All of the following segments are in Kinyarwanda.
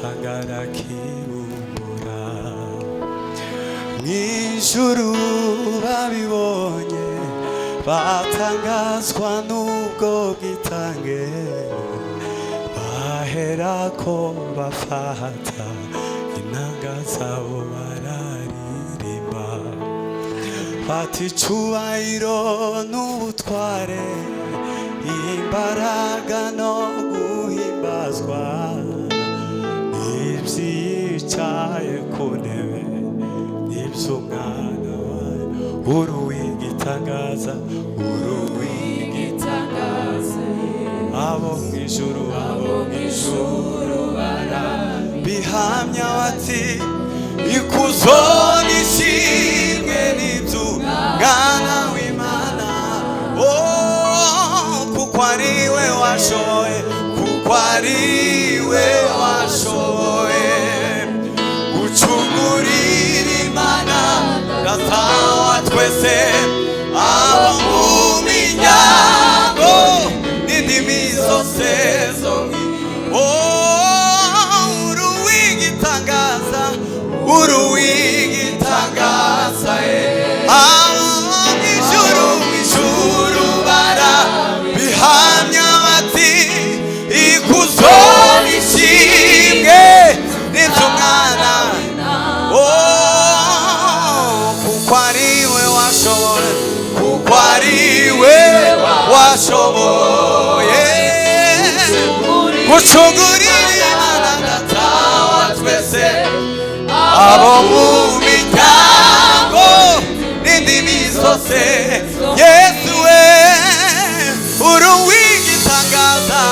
tangara kibumbura mw'ijuru babibonye batangazwa n'ubwo bwitange baherako bafata inanga zabo bararirimba bati icubahiro n'ubutware imbaraga no guhimbazwa n'ivyicaye ku ntebe n'ivy'umwana uri uw'igitangaza uri uw'igitangaza abo mw'ijuru barabihamya bati ikuzo n'ishimwe n'ivy'umwana w'Imana kuko ariwe washoboye kuko ariwe washoboye gucungurira Imana Data wa twese abo mu miryango n'indimi zose zo uri uw'igitangaza uri uw'igitangaza mw'ijuru barabihamya bati ikuzo n'ishimwe n'ivy'umwana kuko ariwe washoboye kuko ariwe washoboye gucungurira Imana Data wa twese abo mu miryango n'indimi zose Yesu we uri uw'igitangaza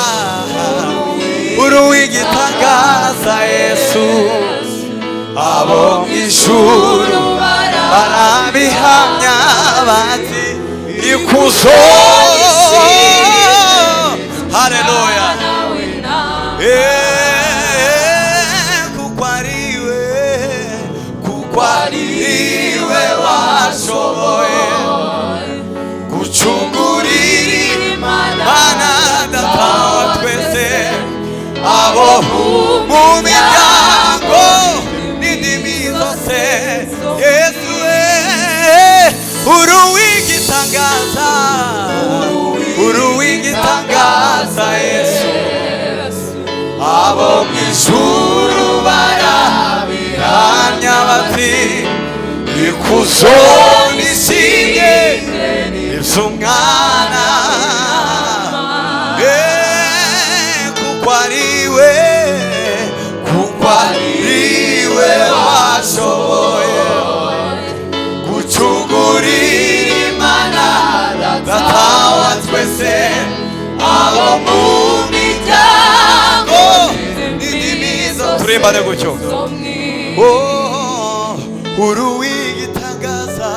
uri uw'igitangaza Yesu abo mw'ijuru barabihamya bati ikuzo haleluya kuko ariwe washoboye gucungurira Imana Data wa twese abo mu miryango n'indimi zose Yesu uri uw'igitangaza uri uw'igitangaza Yesu abo mw'ijuru barabihamya bati ikuzo n'ishimwe n'ivy'umwana kuko ariwe washoboye gucungurira Imana Data wa twese abo mu miryango n'indimi zose turimbane gutyo uri uw'igitangaza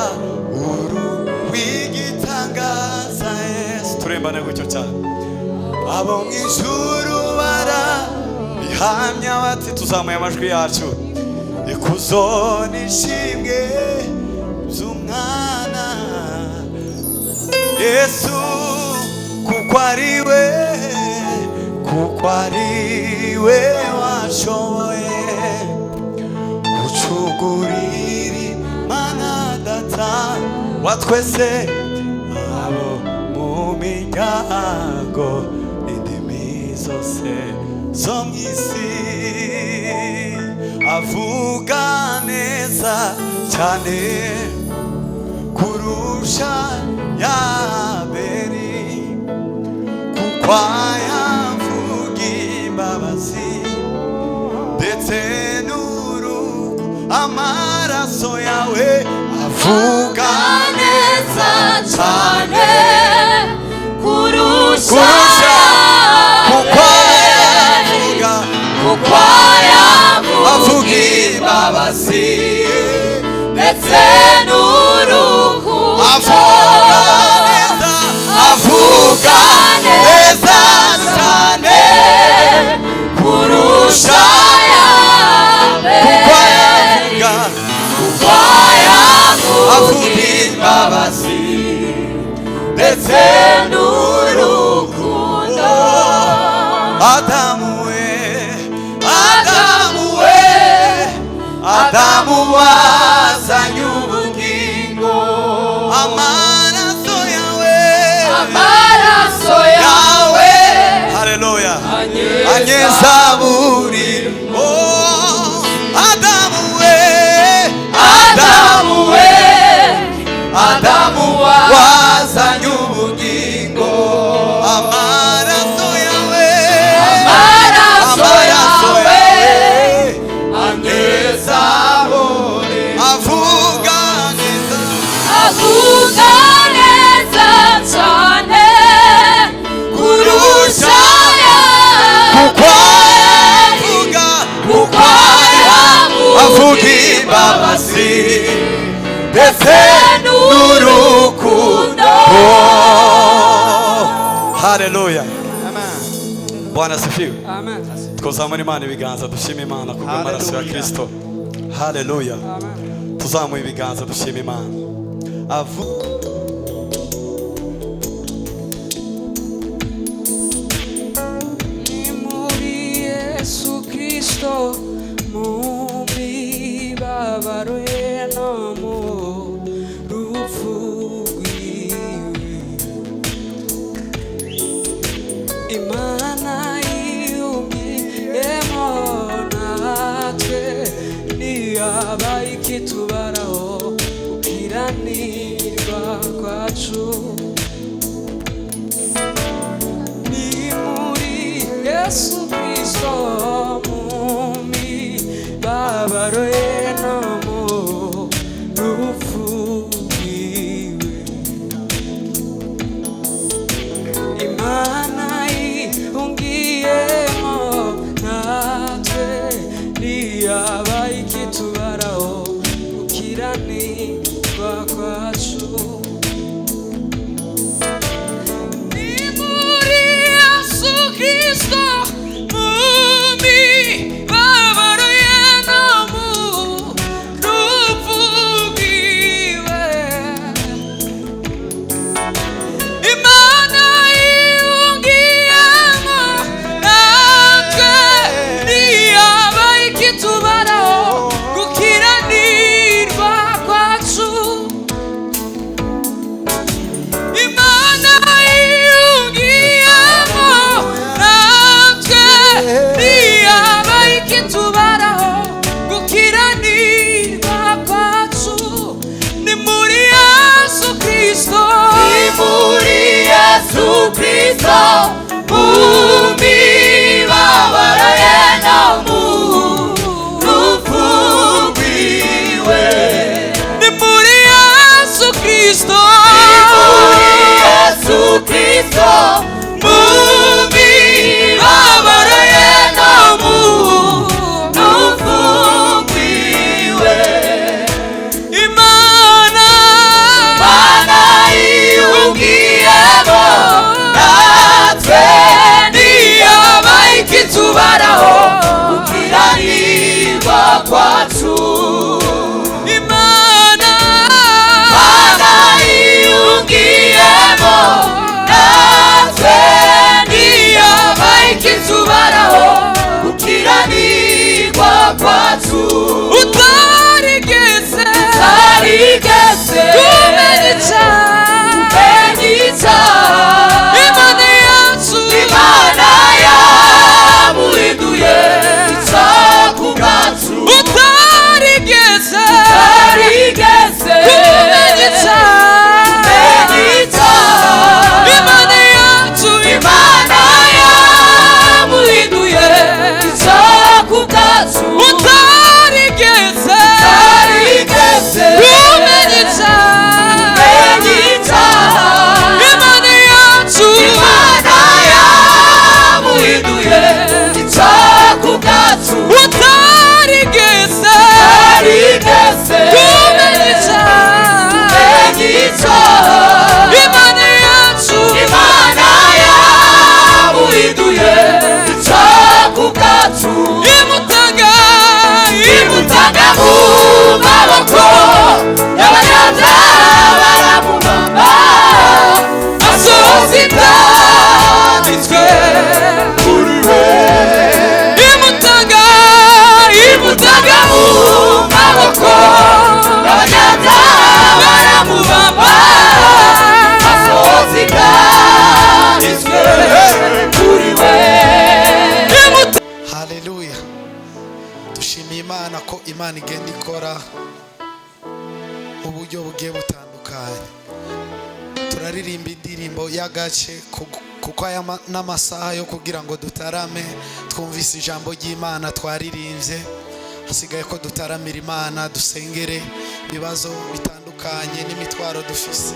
Yesu turimbane gutyo cyane abo mw'ijuru barabihamya bati tuzamuye amajwi yacu ikuzo n'ishimwe by'umwana Yesu kuko ariwe washoboye gucungurira Imana Data wa twese abo mu miryango n'indimi zose zo mw'isi avuga neza cyane kurusha Abeli kuko ayavuga imbabazi ndetse n'urugo amaraso yawe avuga neza cyane kurusha kuko ayavuga imbabazi ndetse n'urukundo avuga neza cyane kurusha kuko ayavuga imbabazi ndetse n'urukundo Adamu we Adamu Adamu wazanye ubugingo. Amaraso yawe, amaraso yawe, haleluya, anyeza buri. Oh, Adamu we, Adamu we, Adamu wazanye ubugingo. Amaraso yawe, amaraso yawe, anyeza buri. Avuga neza, avuga neza cyane kurusha avuga imbabazi ndetse n'urukundo. Haleluya, Bwana asifiwe. Twazamura Imana ibiganza dushima Imana kubw'amaraso ya Kristo. Haleluya, tuzamuye ibiganza dushima Imana. Ni muri Yesu Kristo, mu mibabaro ye no mu rupfu rwiwe, Imana yiyumviyemo natwe, ntiyabaye ikitubaraho gukiranirwa kwacu. Ni muri Yesu Kristo, mu mibabaro ye no mu rupfu rwiwe, Imana yiyumviyemo natwe, ntiyabaye ikitubaraho gukiranirwa kwacu. Ni muri Yesu Kristo, mu mibabaro ye no mu rupfu rwiwe, Imana yiyumviyemo natwe, ntiyabaye ikitubaraho gukiranirwa kwacu. Imana yiyumviyemo natwe, ntiyabaye ikitubaraho gukiranirwa kwacu. Ni muri Yesu Kristo, ni muri Yesu Kristo, mu mibabaro ye no mu rupfu rwiwe, ni muri Yesu Kristo, ni muri Yesu Kristo, mu mibabaro ye no mu rupfu rwiwe, Imana yiyumviyemo natwe, ntiyabaye ikitubaraho gukiranirwa kwacu. Imana yiyumviyemo natwe, ntiyabaye ikitubaraho gukiranirwa kwacu. Utarigeze kumenya icyaha, Imana yacu, Imana yamuhinduye icyaha ku bwacu. Utarigeze kumenya icyaha, Imana yacu, Imana yamuhinduye icyaha ku bwacu. Utarigeze kumenya ko Imana igenda ikora uburyo bugiye butandukanye. Turaririmba indirimbo y'agace kuko aya n'amasaha yo kugira ngo dutarame twumvise ijambo ry'Imana twaririmbye. Hasigaye ko dutaramira Imana, dusengere ibibazo bitandukanye n'imitwaro dufise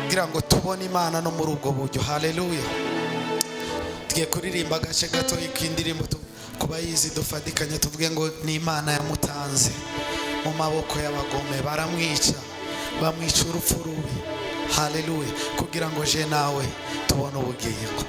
kugira ngo tubone Imana no muri ubwo buryo. Haleluya. Tugiye kuririmba agace gato y'indirimbo kuba yizi dufadikanye, tuvuge ngo ni Imana yamutanze mu maboko y'abagome, baramwica bamwica urupfu rubi. Haleluya. Kugira ngo je nawe tubone ubugingo.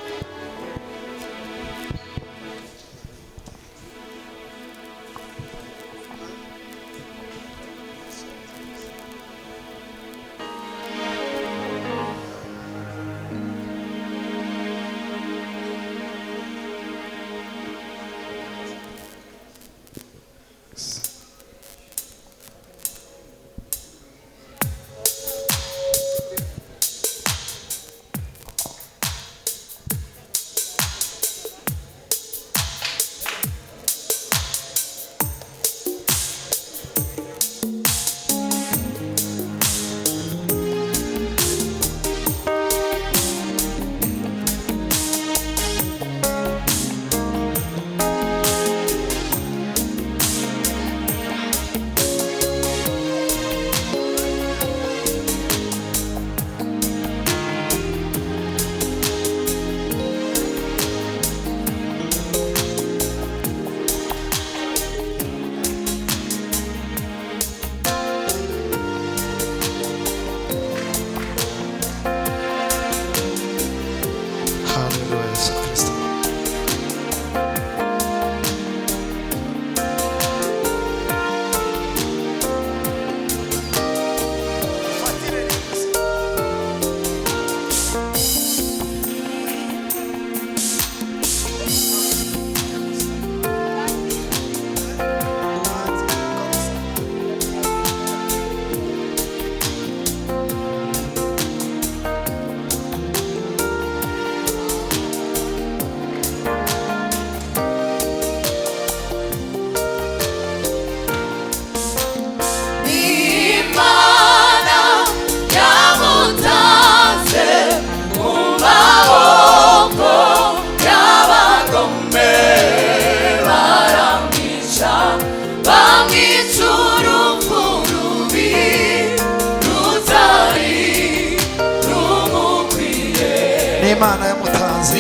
Imana yamutanze,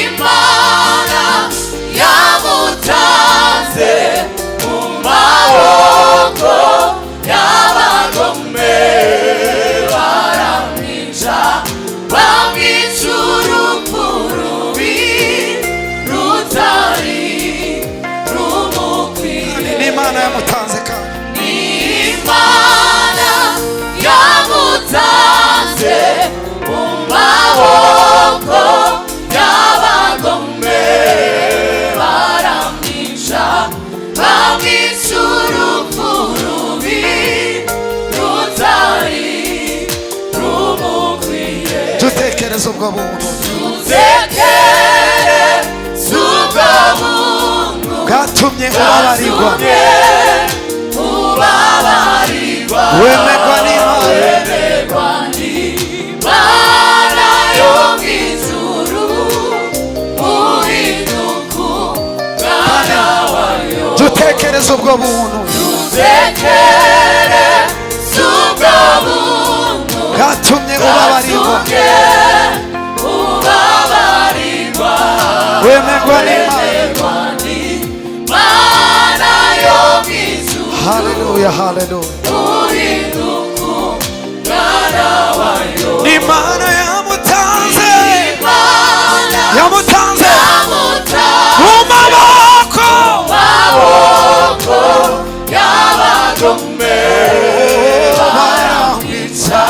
Imana yamutanze mu maboko y'abagome, baramwica bamwica urupfu rubi rutari rumukwiye. Imana yamutanze kandi Imana yamutanze mu maboko y'abagome, baramwica bamwica urupfu rubi rutari rumukwiye. dutekereza ubwo buntu Dutekereza ubwo buntu bwatumye ubabarirwa, wemerwa n'Imana yo mw'ijuru, uhinduka umwana wayo. dutekereza ubwo buntu Dutekereza ubwo buntu bwatumye ubabarirwa, wemerwa n'Imana yo mw'ijuru. Haleluya, haleluya. Imana yamutanze, yamutanze mu maboko y'abagome, baramwica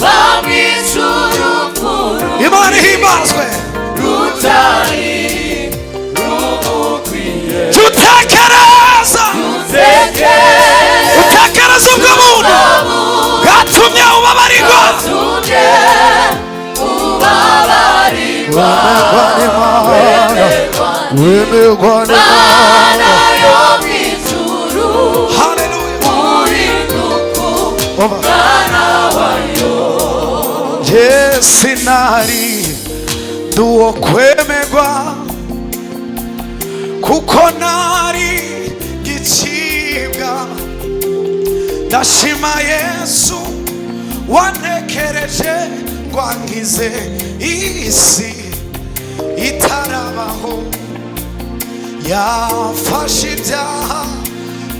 bamwica urupfu Imana ihimbazwe. rutari rumukwiye. Dutekereza ubwo buntu bwatumye ubabarirwa, wemerwa n'Imana sinari duwo kwemerwa kuko nari gicibwa ndashima Yesu wanekereje ngwangize isi itarabaho yafashe ibyaha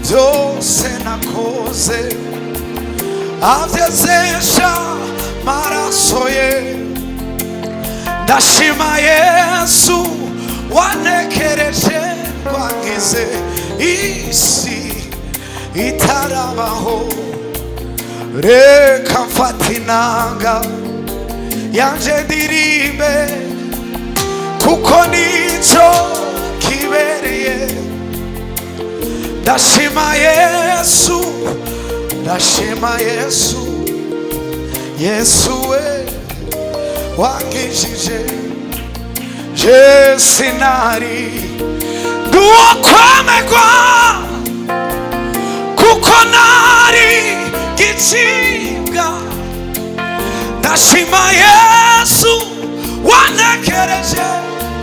byose nakoze avyezesha maraso ye ndashima Yesu wanekereje ngwangize isi itarabaho reka mfata inanga yanje ndirimbe kuko nico kibereye ndashima Yesu ndashima Yesu Yesu we wangishije je sinari duwo kwemerwa kuko nari gicibwa ndashima Yesu wanekereje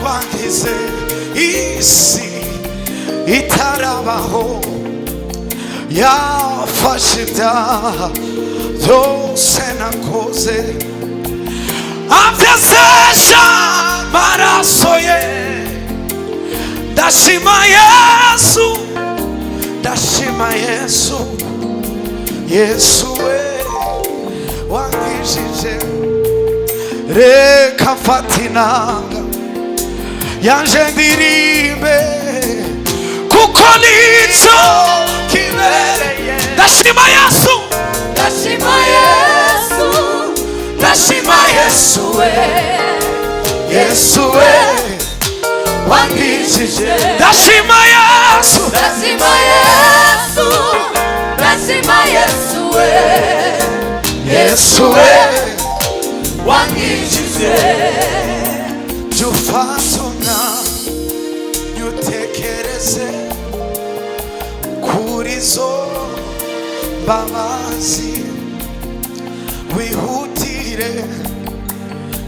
wangize isi itarabaho yafashe ibyaha byose nakoze avyezesha maraso ye ndashima Yesu ndashima Yesu Yesu we wangishije reka mfata inanga yanje ndirimbe kuko nico kibereye ndashima Yesu ndashima Yesu ndashima Yesu we Yesu we wangishije ndashima Yesu ndashima Yesu ndashima Yesu we Yesu we wangishije jufatuna nyutekereze kurizo mbabazi wihutire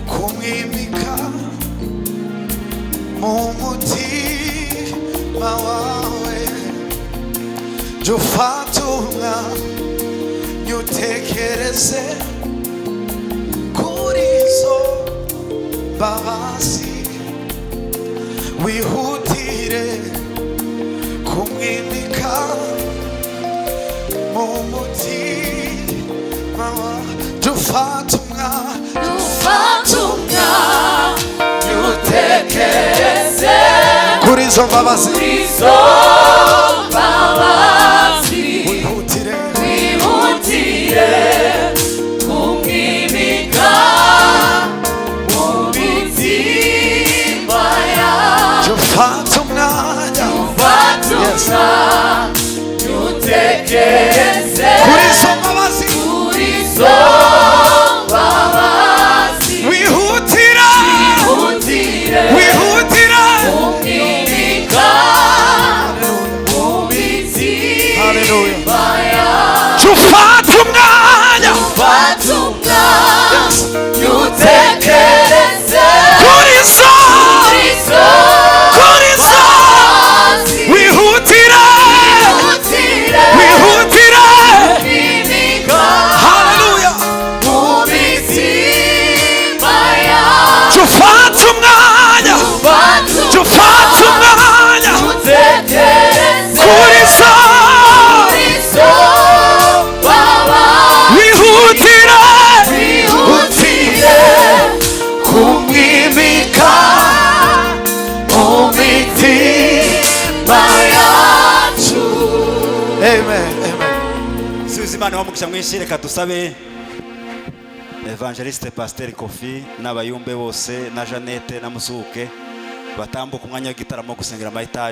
kumwimika mu mutima wawe jufatuna nyutekereze kurizo mbabazi wihutire kumwimika mu mutima wawe jufatuna nyutekereze kurizo mbabazi wihutire kumwimika mu mitima yawe jufatuna nyutekereze kurizo mbabazi wihutira wihutira kumwimika mu mitima yawe jufata umwanya nyutekereze kurizo wihutira wihutira haleluya jufata umwanya kurizo wihutira kumwimika mu mitima yacu. Amen, amen. Subiza Imana wamugisha mwinshi reka dusabe Evangeliste Pasteur Kofi n'abayumbe bose na Jeannette na Musuke batambuka umwanya w'igitaramo gusengera amahitaji.